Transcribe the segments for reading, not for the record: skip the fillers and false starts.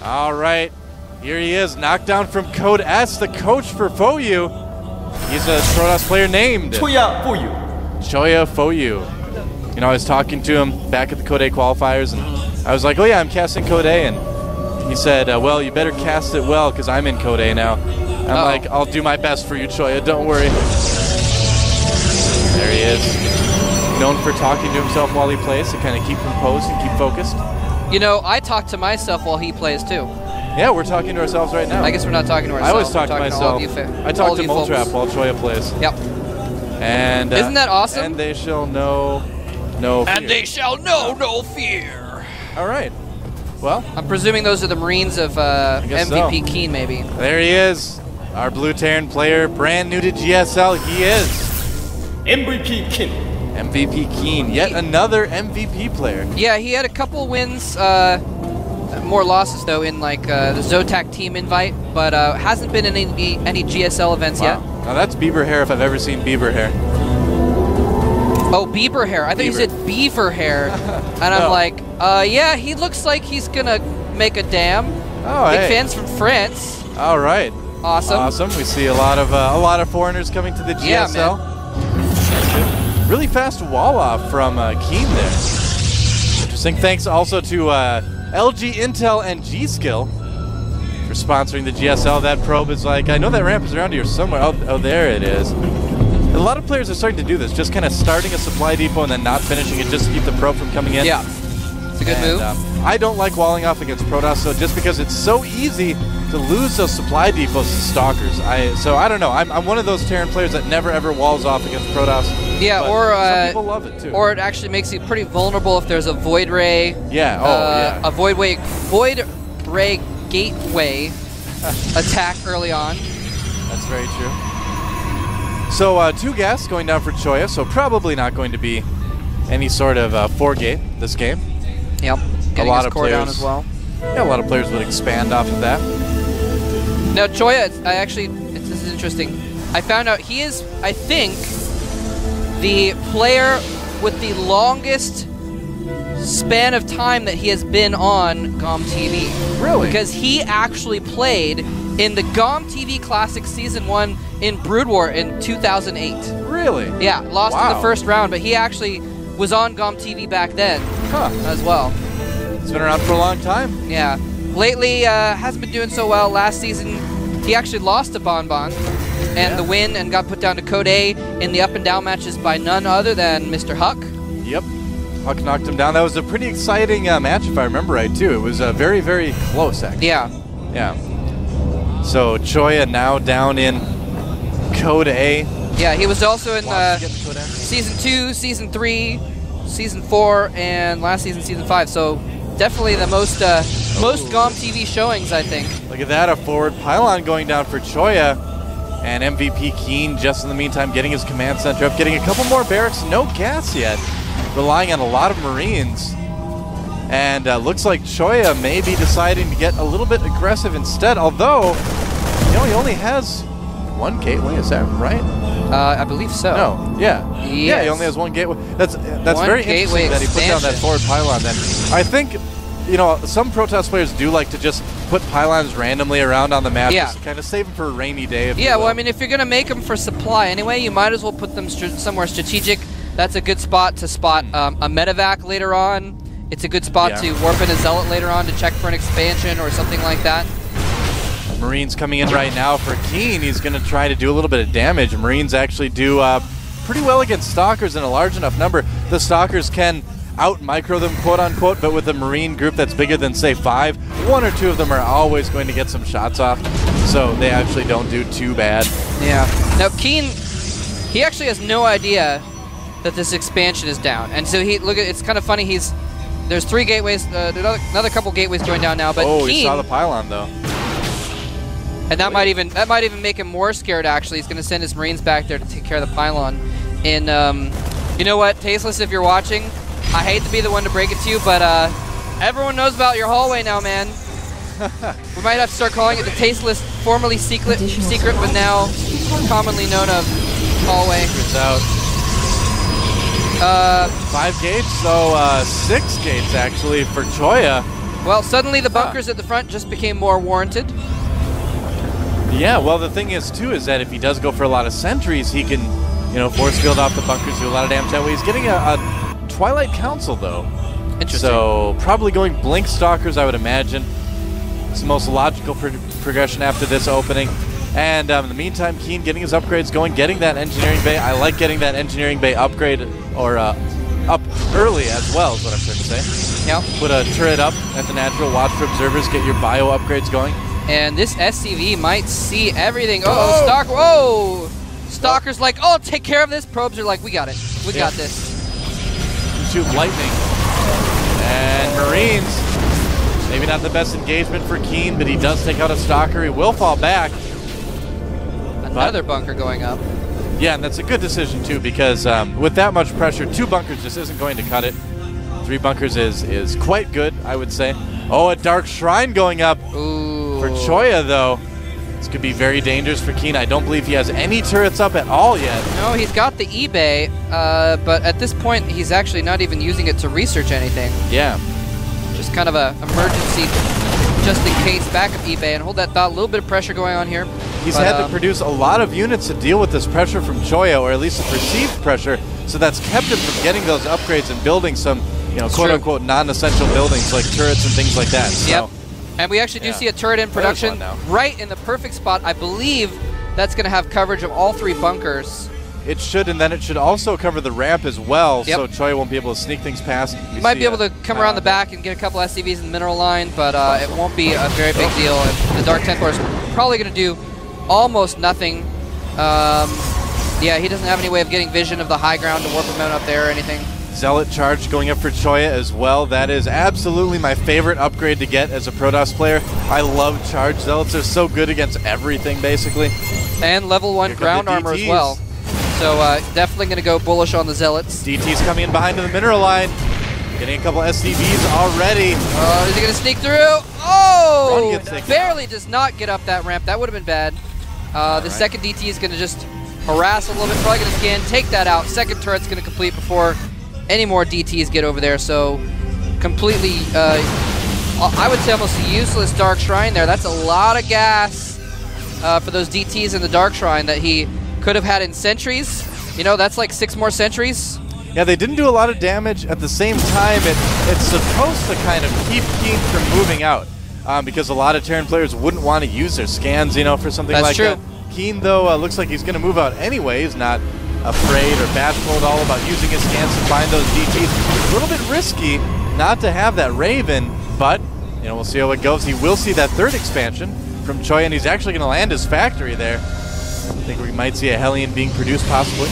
All right, here he is, knocked down from Code S, the coach for FOU. He's a Protoss player named choya for you. Choya FOU. You know, I was talking to him back at the Code A qualifiers, and I was like, oh yeah, I'm casting Code A, and he said, well, you better cast it well, because I'm in Code A now. I'm like, I'll do my best for you, Choya, don't worry. There he is. Known for talking to himself while he plays to kind of keep composed and keep focused. You know, I talk to myself while he plays too. Yeah, we're talking to ourselves right now. I guess we're not talking to ourselves. I always talk to myself. I talk to Moltrap while Choya plays. Yep. And isn't that awesome? And they shall know no fear. And they shall know no fear. All right. Well, I'm presuming those are the Marines of MVP so. Keen, maybe. There he is, our Blue Terran player, brand new to GSL. He is MVP Keen. MVP Keen, yet another MVP player. Yeah, he had a couple wins, more losses though in like the Zotac team invite, but hasn't been in any GSL events yet. Now that's Bieber hair if I've ever seen Bieber hair. Oh, Bieber hair. I thought you said beaver hair. And I'm like, yeah, he looks like he's gonna make a dam. Oh, Big fans from France. All right. Awesome. Awesome. We see a lot of foreigners coming to the GSL. Yeah, man. Really fast wall off from Keen there. Interesting. Thanks also to LG Intel and G-Skill for sponsoring the GSL. That probe is like, I know that ramp is around here somewhere. Oh, there it is. A lot of players are starting to do this, just kind of starting a supply depot and then not finishing it just to keep the probe from coming in. Yeah, it's a good move. I don't like walling off against Protoss, so just because it's so easy to lose those supply depots to Stalkers. So I don't know. I'm one of those Terran players that never ever walls off against Protoss. Yeah, or some people love it too. Or it actually makes you pretty vulnerable if there's a Void Ray. Yeah. A Void Ray gateway attack early on. That's very true. So 2 gas going down for Choya, so probably not going to be any sort of 4-gate this game. Yep. A lot of core players down as well. Yeah, a lot of players would expand off of that. Now Choya, this is interesting. I found out he is, I think, the player with the longest span of time that he has been on GOM TV. Really? Because he actually played in the GOM TV Classic Season 1 in Brood War in 2008. Really? Yeah, lost in the first round, but he actually was on GOM TV back then as well. It's been around for a long time. Yeah. Lately, hasn't been doing so well. Last season, he actually lost to Bonbon and the win and got put down to Code A in the up and down matches by none other than Mr. Huck. Yep. Huck knocked him down. That was a pretty exciting match, if I remember right, too. It was very, very close, actually. Yeah. Yeah. So Choya now down in Code A. Yeah, he was also in Season 2, Season 3, Season 4, and last season, Season 5. So definitely the most GOM TV showings, I think. Look at that, a forward pylon going down for Choya. And MVP Keen just in the meantime getting his command center up, getting a couple more barracks, no gas yet. Relying on a lot of Marines. And looks like Choya may be deciding to get a little bit aggressive instead, although, you know, he only has 1 gateway, is that right? I believe so. No, yeah. Yes. Yeah, he only has 1 gateway. That's very interesting that he put down that forward pylon then. I think, you know, some Protoss players do like to just put pylons randomly around on the map, just to kind of save them for a rainy day. Yeah, well, I mean, if you're going to make them for supply anyway, you might as well put them somewhere strategic. That's a good spot to spot a medevac later on. It's a good spot to warp in a Zealot later on to check for an expansion or something like that. Marines coming in right now for Keen. He's going to try to do a little bit of damage. Marines actually do pretty well against Stalkers in a large enough number. The Stalkers can out-micro them, quote-unquote, but with a Marine group that's bigger than, say, 5, 1 or 2 of them are always going to get some shots off, so they actually don't do too bad. Yeah. Now, Keen, he actually has no idea that this expansion is down, and so it's kind of funny, there's 3 gateways, another couple gateways going down now, but Keen, he saw the pylon, though. And that might even make him more scared, actually. He's going to send his Marines back there to take care of the pylon. And you know what, Tasteless, if you're watching, I hate to be the one to break it to you, but everyone knows about your hallway now, man. We might have to start calling it the Tasteless, formerly secret, but now commonly known of hallway. It's out. 5 gates, so 6 gates actually for Choya. Well, suddenly the bunkers at the front just became more warranted. Yeah, well, the thing is, too, is that if he does go for a lot of sentries, he can, you know, force field off the bunkers, do a lot of damage that way. He's getting a Twilight Council, though. Interesting. So probably going Blink Stalkers, I would imagine. It's the most logical progression after this opening. And in the meantime, Keen getting his upgrades going, getting that engineering bay. I like getting that engineering bay upgrade or up early as well, is what I'm trying to say. Yep. Put a turret up at the natural, watch for observers, get your bio upgrades going. And this SCV might see everything. Uh-oh, Stalker. Whoa! Stalker's like, oh, take care of this. Probes are like, we got it. We got this. Shoot lightning. And Marines. Maybe not the best engagement for Keen, but he does take out a Stalker. He will fall back. Another bunker going up. Yeah, and that's a good decision, too, because with that much pressure, 2 bunkers just isn't going to cut it. 3 bunkers is quite good, I would say. Oh, a Dark Shrine going up. Ooh. For Choya, though. This could be very dangerous for Keen. I don't believe he has any turrets up at all yet. No, he's got the eBay, but at this point, he's actually not even using it to research anything. Yeah. Just kind of a emergency, just in case backup eBay, and hold that thought. A little bit of pressure going on here. He's had to produce a lot of units to deal with this pressure from Choya, or at least the perceived pressure, so that's kept him from getting those upgrades and building some, you know, quote-unquote non-essential buildings like turrets and things like that. Yep. So, and we actually do see a turret in production right in the perfect spot. I believe that's going to have coverage of all 3 bunkers. It should, and then it should also cover the ramp as well, Yep. so Choya won't be able to sneak things past. You might be able to come around the back and get a couple SCVs in the mineral line, but it won't be a very big deal. And the Dark Templar is probably going to do almost nothing. Yeah, he doesn't have any way of getting vision of the high ground to warp him out up there or anything. Zealot charge going up for Choya as well. That is absolutely my favorite upgrade to get as a Protoss player. I love charge. Zealots are so good against everything, basically. And level 1 ground armor as well. So definitely going to go bullish on the Zealots. DT's coming in behind the mineral line. Getting a couple SCVs already. Oh, is he going to sneak through? Oh! Run Barely does not get up that ramp. That would have been bad. The second DT is going to just harass a little bit. Probably going to scan, take that out. Second turret's going to complete before any more DTs get over there. So completely, I would say almost a useless Dark Shrine there. That's a lot of gas for those DTs in the Dark Shrine that he could have had in sentries. You know, that's like 6 more sentries. Yeah, they didn't do a lot of damage. At the same time, it's supposed to kind of keep Keen from moving out. Because a lot of Terran players wouldn't want to use their scans, you know, for something like that. Keen, though, looks like he's going to move out anyway. He's not afraid or bashful at all about using his scans to find those DTs. A little bit risky not to have that Raven, but, you know, we'll see how it goes. He will see that 3rd expansion from Choya, and he's actually going to land his factory there. I think we might see a Hellion being produced, possibly.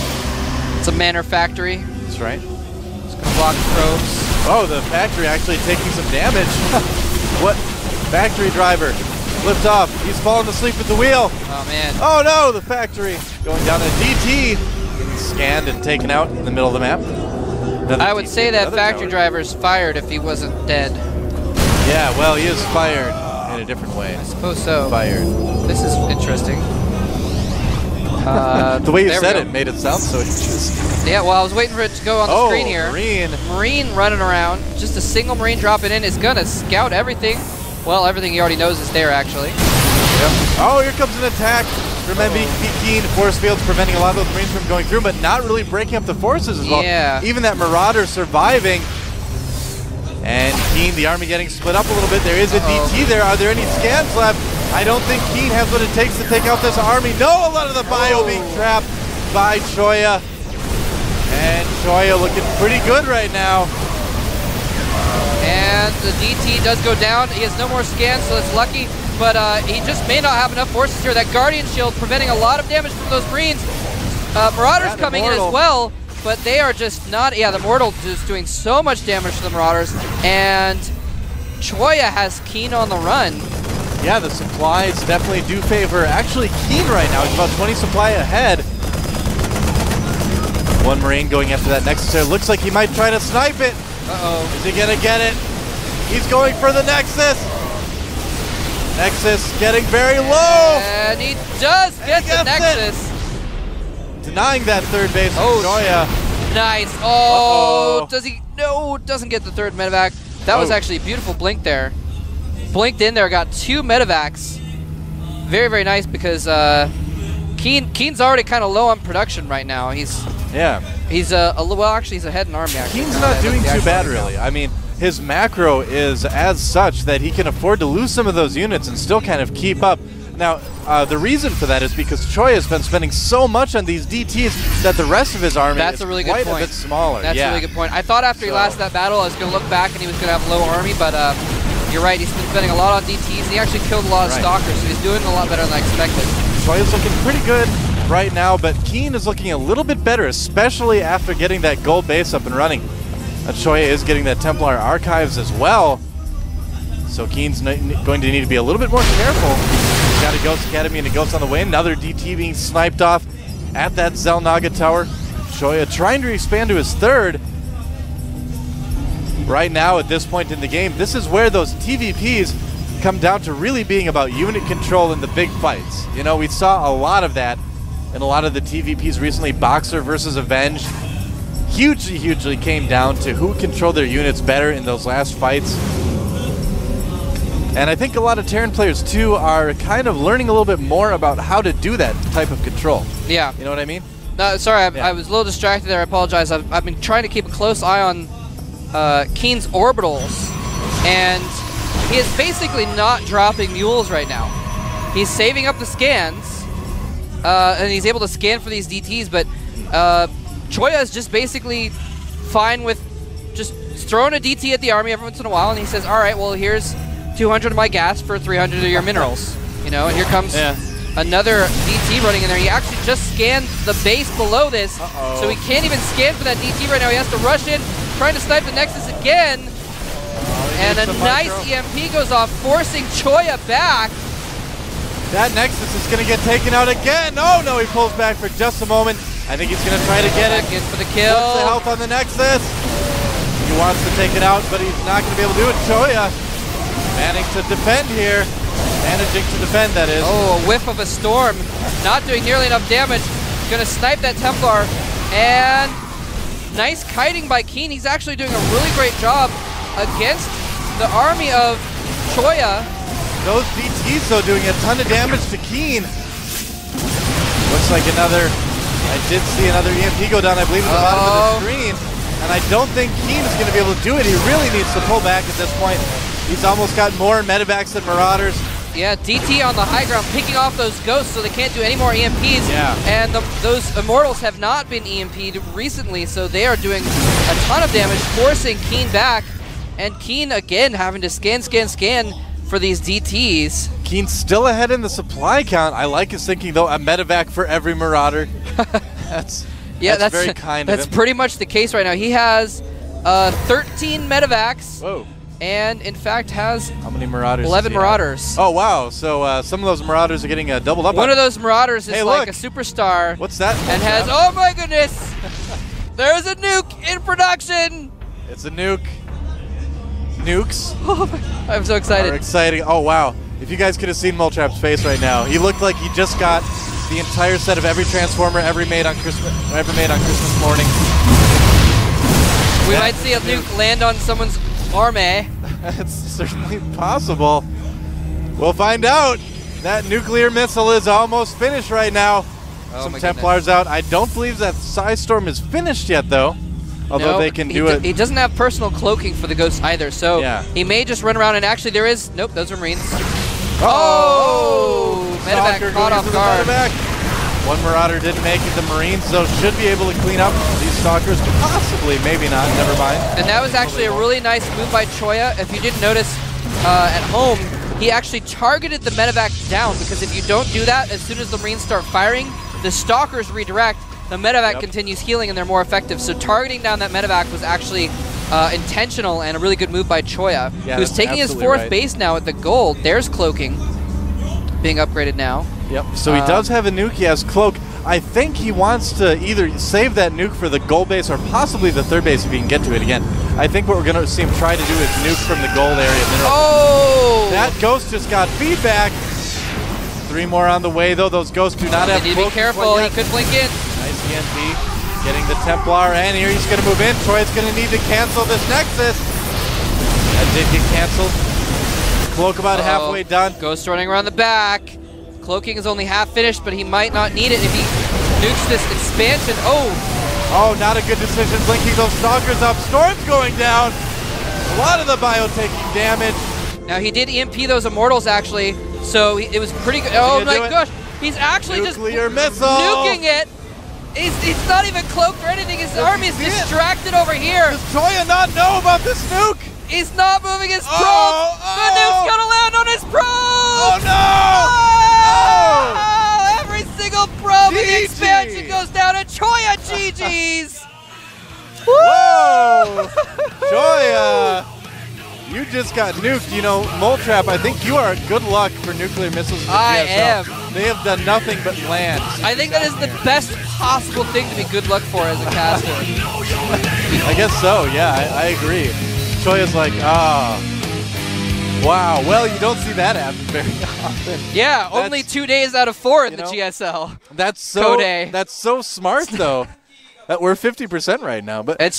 It's a Manor factory. That's right. It's going to block the probes. Oh, the factory actually taking some damage. What? Factory driver flipped off. He's fallen asleep at the wheel. Oh, man. Oh, no, the factory going down a DT. Getting scanned and taken out in the middle of the map. I would say that factory driver's fired if he wasn't dead. Yeah, well, he is fired in a different way. I suppose so. Fired. This is interesting. The way you said it made it sound so interesting. Yeah, well, I was waiting for it to go on the screen here. Marine running around. Just a single Marine dropping in is going to scout everything. Well, everything he already knows is there, actually. Yep. Oh, here comes an attack from MVP Keen. Force fields preventing a lot of those Marines from going through, but not really breaking up the forces as well. Yeah. Even that Marauder surviving. And Keen, the army getting split up a little bit. There is a DT there. Are there any scans left? I don't think Keen has what it takes to take out this army. No, a lot of the bio being trapped by Choya. And Choya looking pretty good right now. And the DT does go down. He has no more scans, so that's lucky. But he just may not have enough forces here. That Guardian Shield preventing a lot of damage from those Marines. Marauders coming in as well, but they are just not... Yeah, the Mortal just doing so much damage to the Marauders. And Choya has Keen on the run. Yeah, the supplies definitely do favor actually Keen right now. He's about 20 supply ahead. 1 Marine going after that Nexus there. Looks like he might try to snipe it. Uh-oh. Is he going to get it? He's going for the Nexus. Nexus getting very low. And he does get the Nexus. Denying that 3rd base from Choya. Nice. Oh, does he? No, doesn't get the 3rd medevac. That was actually a beautiful blink there. blinked in there, got 2 medevacs. Very, very nice because Keen's already kind of low on production right now. He's well, actually he's ahead in army. Actually, Keen's not doing too bad really. I mean, his macro is as such that he can afford to lose some of those units and still kind of keep up. Now, the reason for that is because Choya has been spending so much on these DTs that the rest of his army is really good quite point. a bit smaller. That's a really good point. I thought after he lost that battle, I was going to look back and he was going to have low army, but you're right. He's been spending a lot on DTs. And he actually killed a lot of stalkers, so he's doing a lot better than I expected. Choya's looking pretty good right now, but Keen is looking a little bit better, especially after getting that gold base up and running. Choya is getting that Templar Archives as well, so Keen's going to need to be a little bit more careful. He's got a Ghost Academy and a Ghost on the way. Another DT being sniped off at that Zelnaga tower. Choya trying to expand to his 3rd. Right now, at this point in the game, this is where those TVPs come down to really being about unit control in the big fights. You know, we saw a lot of that in a lot of the TVPs recently. Boxer versus Avenge hugely came down to who controlled their units better in those last fights. And I think a lot of Terran players too are kind of learning a little bit more about how to do that type of control. Yeah. You know what I mean? No, sorry, I was a little distracted there. I apologize. I've been trying to keep a close eye on Keen's orbitals, and he is basically not dropping mules right now. He's saving up the scans, and he's able to scan for these DTs, but Choya is just basically fine with just throwing a DT at the army every once in a while, and he says, all right, well, here's 200 of my gas for 300 of your minerals. You know, and here comes another DT running in there. He actually just scanned the base below this, so he can't even scan for that DT right now. He has to rush in, trying to snipe the Nexus again, and a nice EMP goes off, forcing Choya back. That Nexus is going to get taken out again. Oh no, he pulls back for just a moment. I think he's going to try to get it. In for the kill. What's the health on the Nexus? He wants to take it out, but he's not going to be able to do it. Choya managing to defend here. Managing to defend, that is. Oh, a whiff of a storm. Not doing nearly enough damage. Going to snipe that Templar. And nice kiting by Keen. He's actually doing a really great job against the army of Choya. Those DTs, though, doing a ton of damage to Keen. Looks like another... I did see another EMP go down, I believe, at the bottom of the screen. And I don't think Keen is going to be able to do it. He really needs to pull back at this point. He's almost got more medevacs than Marauders. Yeah, DT on the high ground, picking off those ghosts so they can't do any more EMPs. Yeah. And those Immortals have not been EMP'd recently, so they are doing a ton of damage, forcing Keen back. And Keen, again, having to scan for these DTs. Keen's still ahead in the supply count. I like his thinking, though, a medevac for every Marauder. that's very kind of him. That's pretty much the case right now. He has 13 medevacs. Whoa. And, in fact, has how many Marauders? 11 Marauders. Oh, wow. So some of those Marauders are getting doubled up. One of those Marauders is like a superstar. What's that? And has, oh my goodness, there's a nuke in production. It's a nuke. Nukes. I'm so excited. Exciting. Oh, wow. If you guys could have seen Moltrap's face right now, he looked like he just got the entire set of every Transformer ever made on Christmas morning. We might see a nuke land on someone's army. That's certainly possible. We'll find out. That nuclear missile is almost finished right now. Some Templars out. I don't believe that Psystorm is finished yet, though. Although they can do it. He doesn't have personal cloaking for the Ghost either, so he may just run around, and actually there is... Nope, those are Marines. Oh! Medevac caught off guard. One Marauder didn't make it. The Marines, though, should be able to clean up these Stalkers. Possibly, maybe not. Never mind. And that was actually a really nice move by Choya. If you didn't notice at home, he actually targeted the Medevac down, because if you don't do that, as soon as the Marines start firing, the Stalkers redirect. The Medevac continues healing and they're more effective. So targeting down that Medevac was actually intentional and a really good move by Choya, who's taking his 4th base now at the gold. There's cloaking being upgraded now. Yep, so he does have a nuke, he has cloak. I think he wants to either save that nuke for the gold base or possibly the 3rd base if he can get to it again. I think what we're going to see him try to do is nuke from the gold area. Oh! That Ghost just got feedback. 3 more on the way, though. Those Ghosts do not have cloak. Need to be careful, he could blink in. Nice EMP, getting the Templar, and here he's going to move in. Troy's going to need to cancel this Nexus. That did get canceled. Cloak about halfway done. Ghost running around the back. Cloaking is only half finished, but he might not need it if he nukes this expansion. Oh, not a good decision. Blinking those Stalkers up. Storm's going down. A lot of the bio taking damage. Now he did EMP those Immortals actually, so it was pretty good. Oh my gosh, he's actually Nuclear missile. nuking it. He's not even cloaked or anything. His army is distracted over here. Does Choya not know about this nuke? He's not moving his probe. The nuke's gonna land on his probe. Oh no! Oh, every single probe in the expansion goes down to Choya. GG's. Whoa! Choya, you just got nuked. You know, Mole Trap, I think you are good luck for nuclear missiles in the I GSL. am. They have done nothing but land. I think that is the best possible thing to be good luck for as a caster. I guess so, yeah, I agree. Choya's like, wow. Well, you don't see that happen very often. Yeah, only 2 days out of 4 in the GSL. That's so smart, though. That we're 50% right now, but that's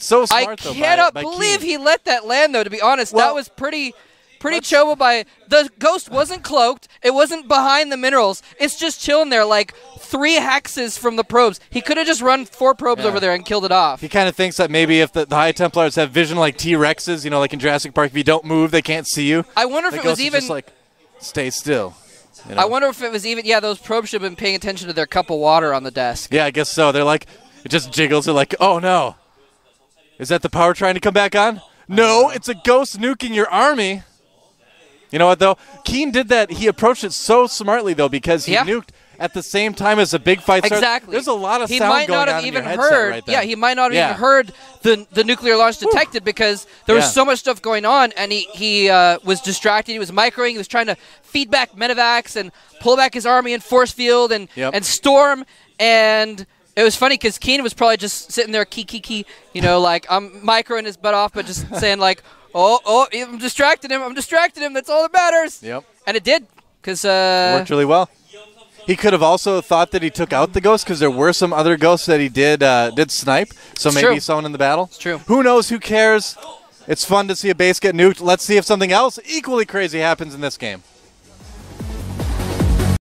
so smart. I cannot believe he let that land, though. To be honest, that was pretty chobo by the Ghost. Wasn't cloaked. It wasn't behind the minerals. It's just chilling there, like 3 hexes from the probes. He could have just run 4 probes over there and killed it off. He kind of thinks that maybe if the High Templars have vision like T-Rexes, you know, like in Jurassic Park, if you don't move, they can't see you. I wonder if it was even just like, stay still. You know? I wonder if it was even, those probes should have been paying attention to their cup of water on the desk. Yeah, I guess so. They're like, it just jiggles. They're like, oh no. Is that the power trying to come back on? No, it's a Ghost nuking your army. You know what, though? Keen did that. He approached it so smartly, though, because he nuked at the same time as a big fight starts. Exactly. There's a lot of sound going on in your headset right there. Yeah, he might not have even heard the nuclear launch detected because there was so much stuff going on, and he was distracted. He was microing. He was trying to feed back medevacs and pull back his army and force field and storm. And it was funny because Keen was probably just sitting there, key, you know, like I'm microing his butt off, but just saying like, oh, I'm distracting him. That's all that matters. Yep. And it did because worked really well. He could have also thought that he took out the Ghost because there were some other Ghosts that he did snipe. So maybe he's someone in the battle. It's true. Who knows? Who cares? It's fun to see a base get nuked. Let's see if something else equally crazy happens in this game.